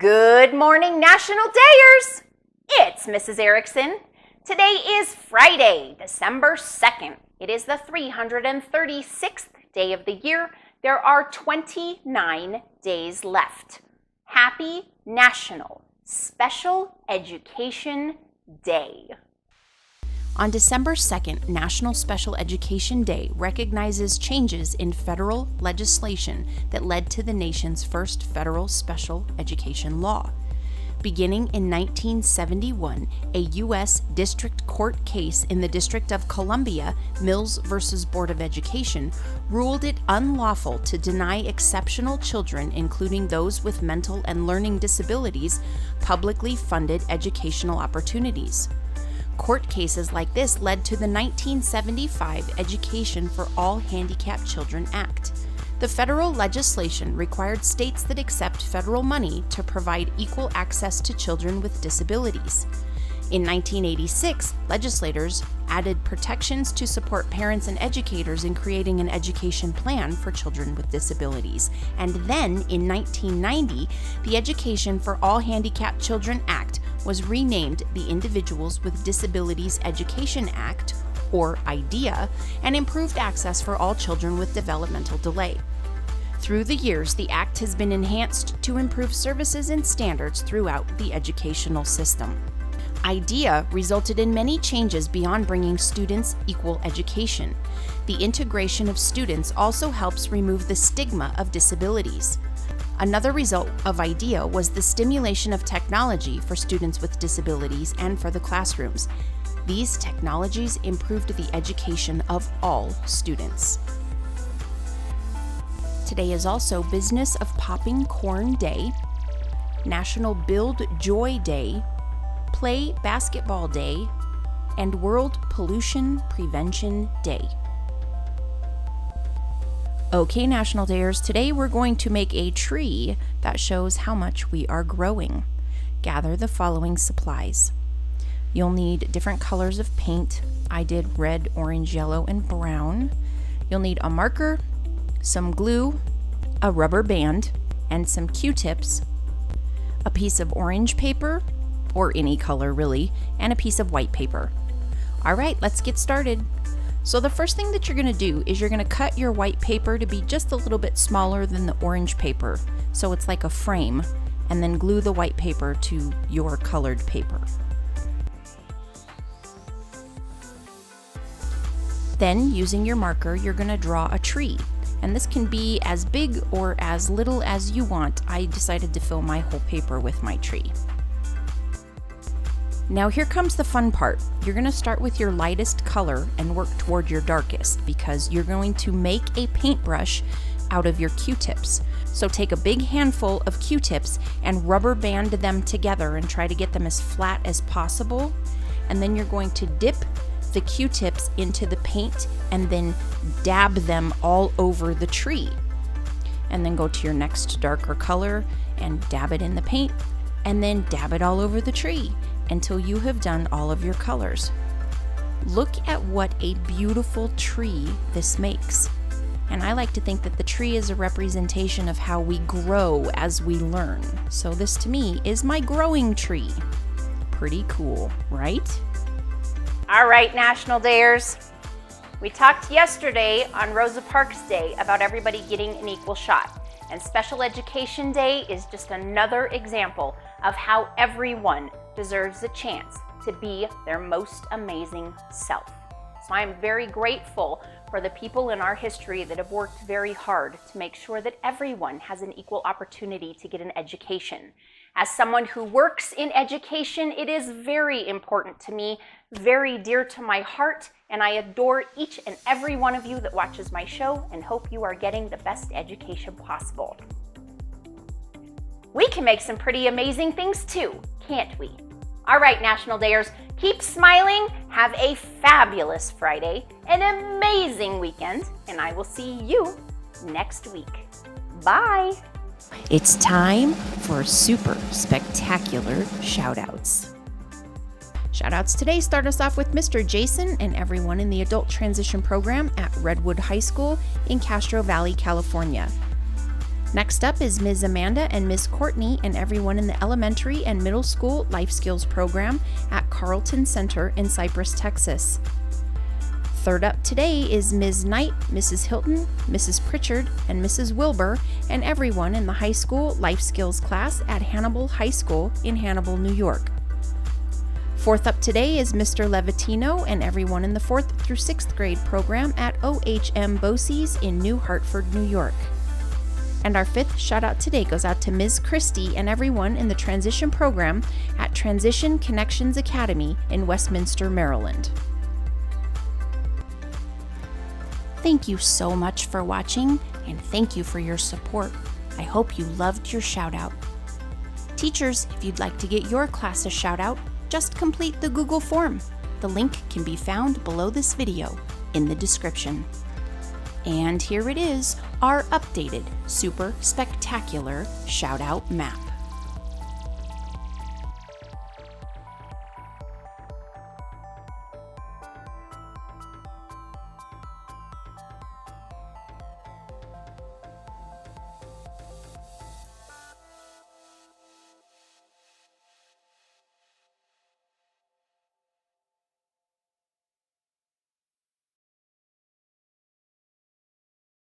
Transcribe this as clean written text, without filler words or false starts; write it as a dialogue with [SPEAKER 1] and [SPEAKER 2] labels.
[SPEAKER 1] Good morning, National Dayers! It's Mrs. Erickson. Today is Friday, December 2nd. It is the 336th day of the year. There are 29 days left. Happy National Special Education Day. On December 2nd, National Special Education Day recognizes changes in federal legislation that led to the nation's first federal special education law. Beginning in 1971, a U.S. District Court case in the District of Columbia, Mills v. Board of Education, ruled it unlawful to deny exceptional children, including those with mental and learning disabilities, publicly funded educational opportunities. Court cases like this led to the 1975 Education for All Handicapped Children Act. The federal legislation required states that accept federal money to provide equal access to children with disabilities. In 1986, legislators added protections to support parents and educators in creating an education plan for children with disabilities. And then, in 1990, the Education for All Handicapped Children Act was renamed the Individuals with Disabilities Education Act, or IDEA, and improved access for all children with developmental delay. Through the years, the Act has been enhanced to improve services and standards throughout the educational system. IDEA resulted in many changes beyond bringing students equal education. The integration of students also helps remove the stigma of disabilities. Another result of IDEA was the stimulation of technology for students with disabilities and for the classrooms. These technologies improved the education of all students. Today is also Business of Popping Corn Day, National Build Joy Day, Play Basketball Day, and World Pollution Prevention Day. Okay, National Dayers, today we're going to make a tree that shows how much we are growing. Gather the following supplies. You'll need different colors of paint. I did red, orange, yellow, and brown. You'll need a marker, some glue, a rubber band, and some Q-tips, a piece of orange paper, or any color really, and a piece of white paper. All right, let's get started. So the first thing that you're gonna do is you're gonna cut your white paper to be just a little bit smaller than the orange paper, so it's like a frame, and then glue the white paper to your colored paper. Then, using your marker, you're gonna draw a tree. And this can be as big or as little as you want. I decided to fill my whole paper with my tree. Now here comes the fun part. You're going to start with your lightest color and work toward your darkest because you're going to make a paintbrush out of your Q-tips. So take a big handful of Q-tips and rubber band them together and try to get them as flat as possible. And then you're going to dip the Q-tips into the paint and then dab them all over the tree. And then go to your next darker color and dab it in the paint and then dab it all over the tree until you have done all of your colors. Look at what a beautiful tree this makes. And I like to think that the tree is a representation of how we grow as we learn. So this to me is my growing tree. Pretty cool, right? All right, National Dayers. We talked yesterday on Rosa Parks Day about everybody getting an equal shot. And Special Education Day is just another example of how everyone deserves a chance to be their most amazing self. So I'm very grateful for the people in our history that have worked very hard to make sure that everyone has an equal opportunity to get an education. As someone who works in education, it is very important to me, very dear to my heart, and I adore each and every one of you that watches my show and hope you are getting the best education possible. We can make some pretty amazing things too, can't we? All right, National Dayers, keep smiling, have a fabulous Friday, an amazing weekend, and I will see you next week. Bye. It's time for super spectacular shout-outs. Shout-outs today start us off with Mr. Jason and everyone in the Adult Transition Program at Redwood High School in Castro Valley, California.
[SPEAKER 2] Next up is Ms. Amanda and Ms. Courtney and everyone in the elementary and middle school life skills program at Carlton Center in Cypress, Texas. Third up today is Ms. Knight, Mrs. Hilton, Mrs. Pritchard, and Mrs. Wilbur, and everyone in the high school life skills class at Hannibal High School in Hannibal, New York. Fourth up today is Mr. Levitino and everyone in the 4th through 6th grade program at OHM Bosse's in New Hartford, New York. And our 5th shout out today goes out to Ms. Christie and everyone in the transition program at Transition Connections Academy in Westminster, Maryland. Thank you so much for watching, and thank you for your support. I hope you loved your shout out. Teachers, if you'd like to get your class a shout out, just complete the Google form. The link can be found below this video in the description. And here it is, our updated, super spectacular shout out map.